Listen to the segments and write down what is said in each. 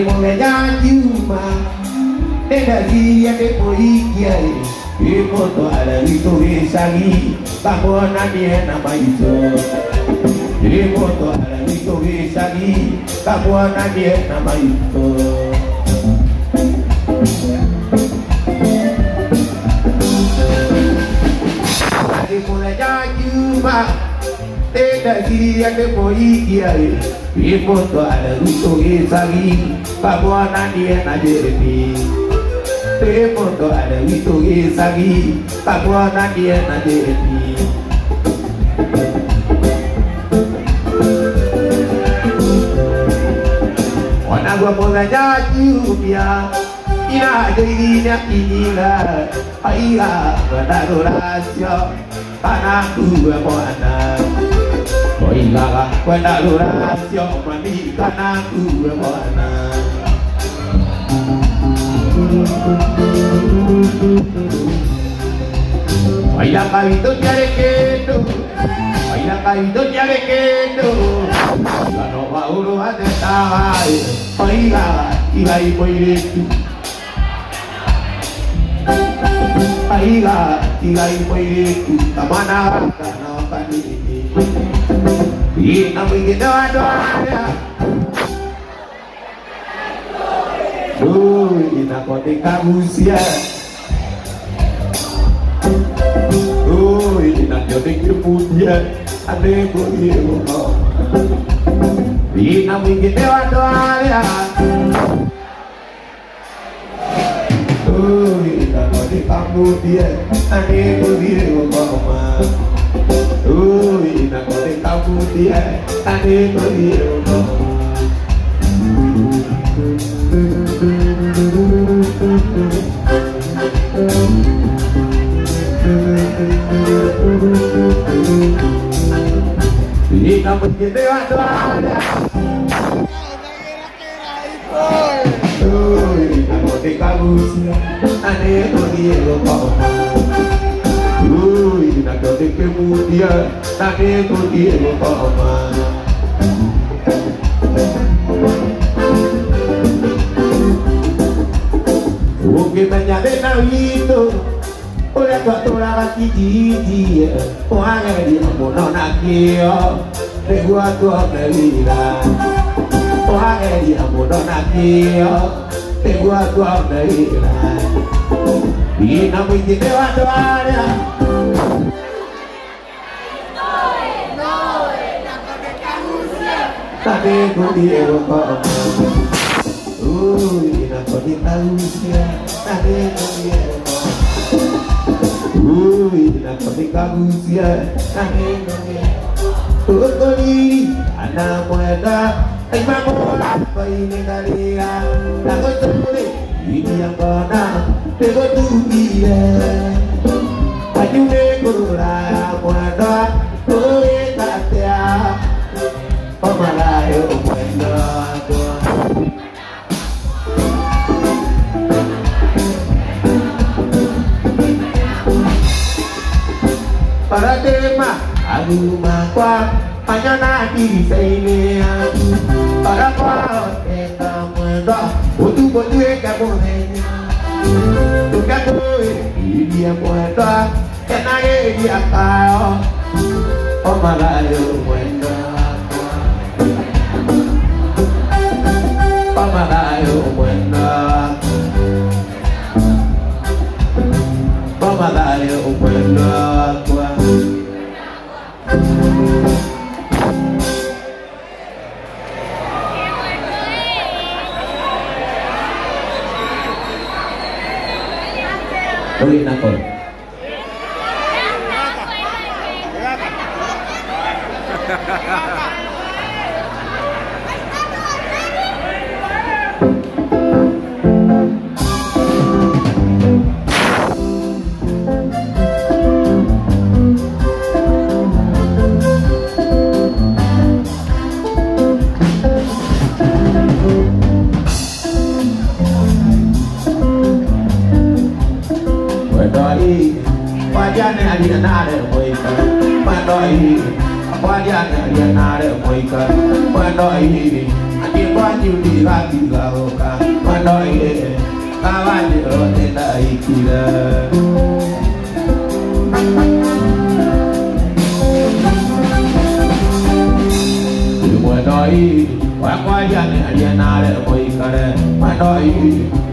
mulai juma, energia depoikia, imoto ala itu isagi, kabona dia nama itu, imoto ala itu isagi, kabona dia nama itu. Mulai juma, energia depoikia, imoto ala itu isagi, kabona dia nama itu. Imoto ala itu isagi, kabona dia nama itu. Wana gua mulai jumia, ina jadinya inilah, ayah berdadurasio, tanah gua mana. Oilah berdadurasio, mami tanah gua mana. Oilah kau itu cari kendo, oilah kau itu cari kendo. Kalau bauru ada tahu, oilah ihai boiretu. Oilah ihai boiretu, tamana kana kani. Ina begitu doa. Ina kotika usia. Ina kotika punya, ade boleh. Ina begitu doa. Ina kotika punya, ade boleh. Ina kotika punya, ade boleh. Ina begitu doa. Ina kotika usia, ade boleh. Ina kotika punya, ade boleh. Kita nyade nawito, oleh tua lagi dia, orang dia mono nakio, legua tua melila, orang dia mono nakio, legua tua melila. Ina mungkin dewa doanya. Tapi ku dia kok. Ina kotika usia, ade boleh. Ina kotika usia, ade boleh. Tukoli anak muda, imamu apa ini kalian? Aku terpilih ini yang kena, tego dia. Aju negara muda, boleh tak tiap. Pemalayu muda. Para tema, aduh makwa, hanya nanti saya aku. Para kau tentang muda, butuh kamu hanya. Tukar dia muda, kenanya dia kau. Pemalayu muda, pemalayu muda, pemalayu muda. Ulit na ko. Wajahnya dia nade moika, mandoi. Wajahnya dia nade moika, mandoi. Adik kwanyu ndigatigaũka manoire kawanjĩro nĩndaikire Mwanoi wakwa jane alienare moikare Mwanoi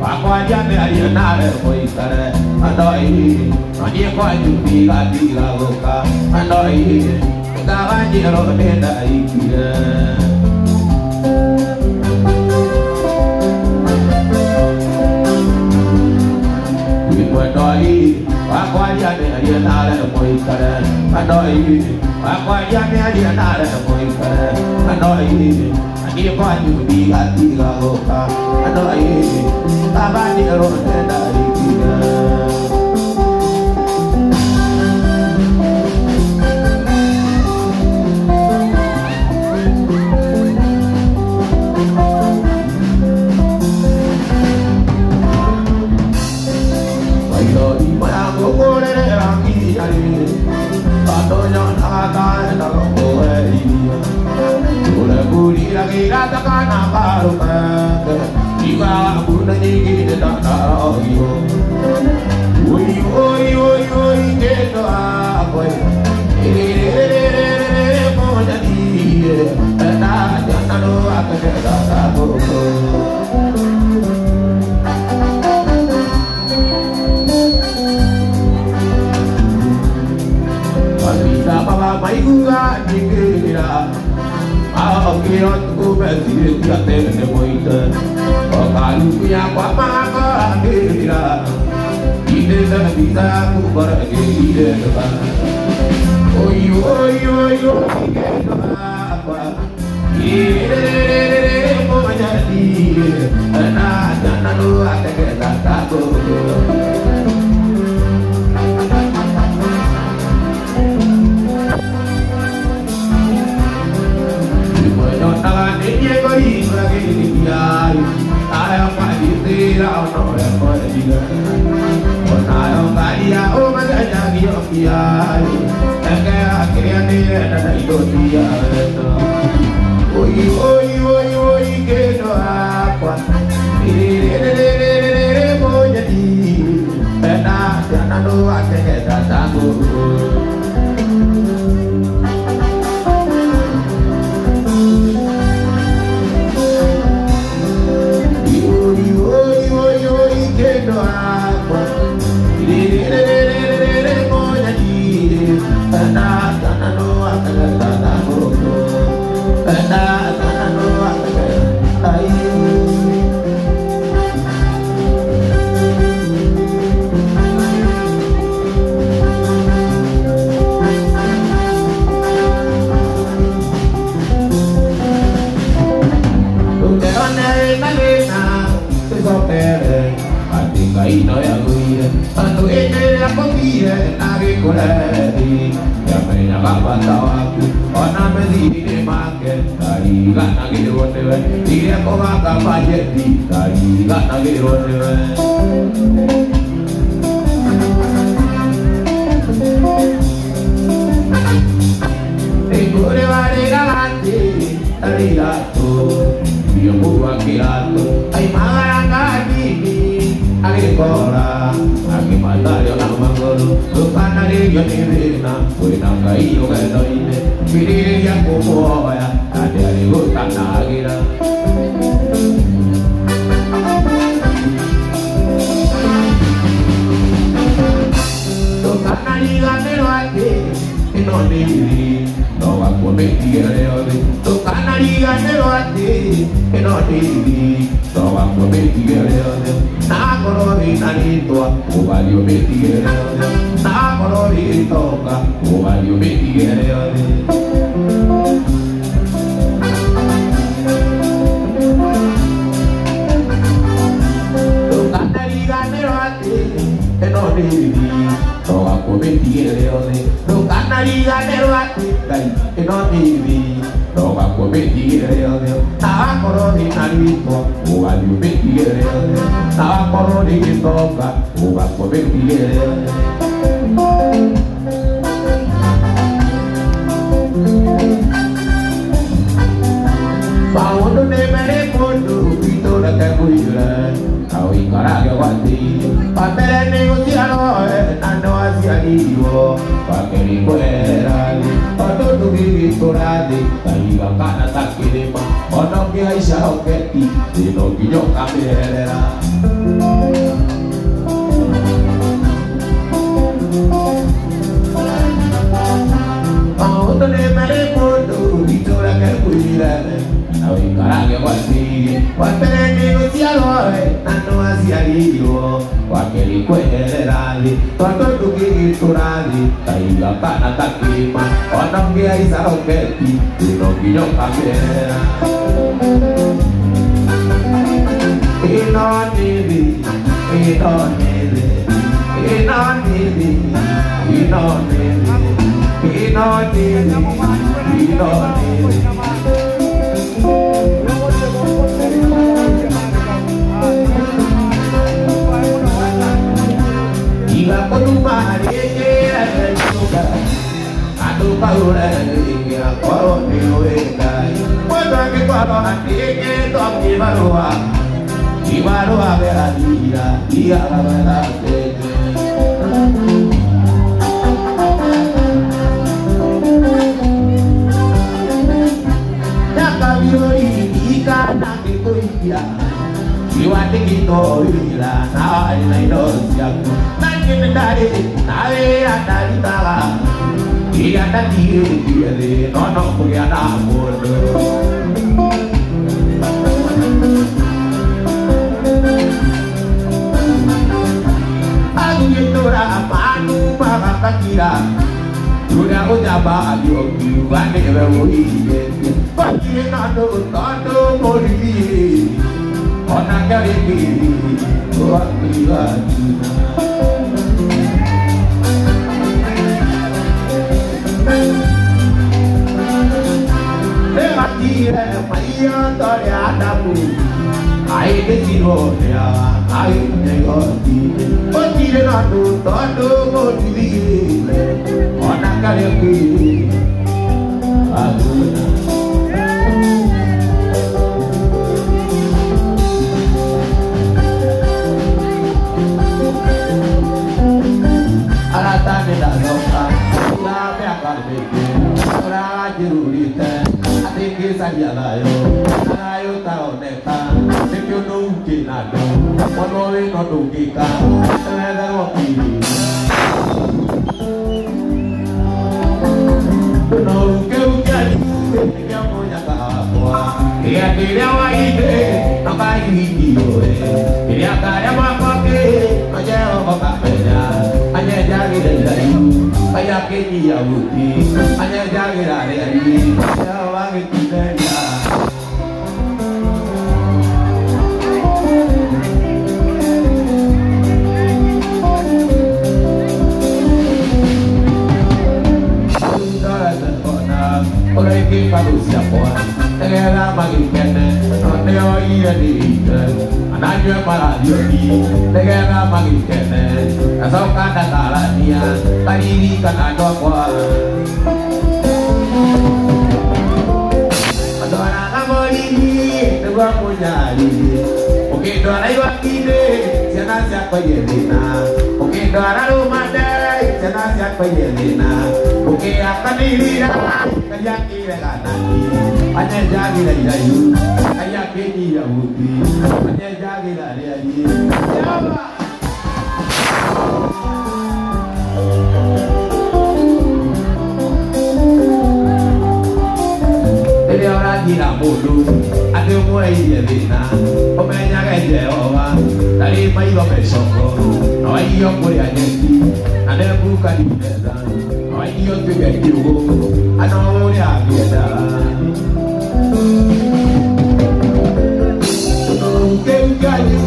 wakwa jane alienare moikare Mwanoi manye kwanyu ndigatigaũka manoire kawanjĩro nĩndaikire Mwanoi wakwa jane alienare moikare Mwanoi wakwa jane alienare moikare Mwanoi manye kwanyu ndigatigaũka manoire kawanjĩro nĩndaikire Paulo ne mere gigi torade, taiga kana takirema, ono que aisha oketi, dino kinyo kamerera. Oto ne mere moto, vitora que cuidare, awi karage wati, watene negociadore, nano asiario, wakeli kwehererali, tondo gigi torade, taiga kana takirema, ono que aisha oketi, dino kinyo kamerera. Inonili, inonili, inonili, inonili, inonili, inonili. Iga kodumari ejera juga, adu paura ejera koroni wega. Kuda ke koro ati ejera toki barua. Ibaru avera dira, dia avera tete. Jaka bioi ika nanti kuiya, iwati kito ila na ina idosia. Nanti mendari nawe andari tala, dia nanti dia de nono kuya na bodo. Tora apanu pakakira Tuna ujaba yoki wane wewe Pakire nado tondo moribi Ona karibi Wakira Lematire maya tore adamu Ai desiro ya ai negoti Pakire nado tondo moribi Ona karibi Aguna Alatane da loka La me akarbeke Ora jirulite Atiki sajalayo Narayo taoneta Sekyo nuki nado Monowe no nukika Teneda wakiri Nuke ukari Sekyo monya kahapwa Ia kiria waide Naka ikiyoe Kiria kaya makwake Majeo makapenya Anya jagi dari Kaya kini ya buti Anya jagi dari Ya wangi kitenya Oleh kita usia kuat Tegera bagi kene Neo iya diike Anaknya malah diodi Tegera bagi kene Asal kata kalania Tadi kan ada kuat Adora kamu ini Teguh punya diri Mungkin doa iwak ide Siapa siapa jelina Mungkin doa rumah dari Siapa siapa jelina Mungkin akan diri Kaya kira kanani Hanya jagi dari dayu Kaya kini ya buti Hanya jagi dari dayu Siapa Jadi orang gila mulu Ada mulai jelina Pemenya kayak Jawa Dari mayu besoko No iyo kuliah jadi Ada buka di medan No iyo juga jiwo Ano ya beda Kengkayu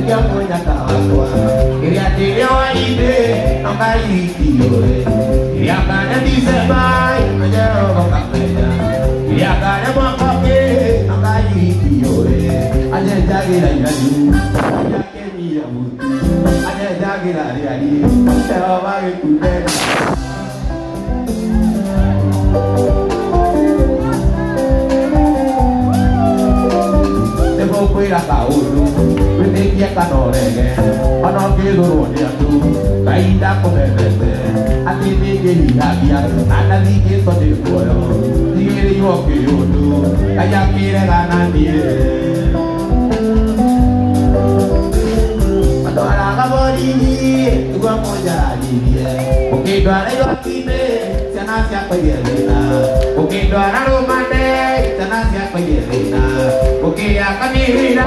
Yang punya kawan Kira diri waide Nongkayu kiyoe Kira kanya disebai Menjauh bokak meja Kira kanya bokake Nongkayu kiyoe Aja jagi lagi Aja keni ya buti Aja jagi lagi Sewa bagi kudena Kuira kaulu, kuitikia kanorege, ono kiduru niatu, kaida kumebete, ati nige higabia, ana nige tote koyo, nige yoke yodo, kaya kire gana niye. Adora kabori ni, tuwa moja niye, oke doa yo kime, sana siapa ye lena, oke doa romande, sana siapa ye lena, oke ya kanira,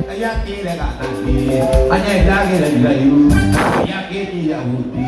kaya kire gana niye, anya jage la layu, kaya kiri ya uti.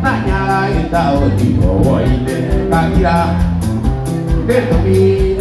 Nanya ita o di o ide kakira, dentro mi.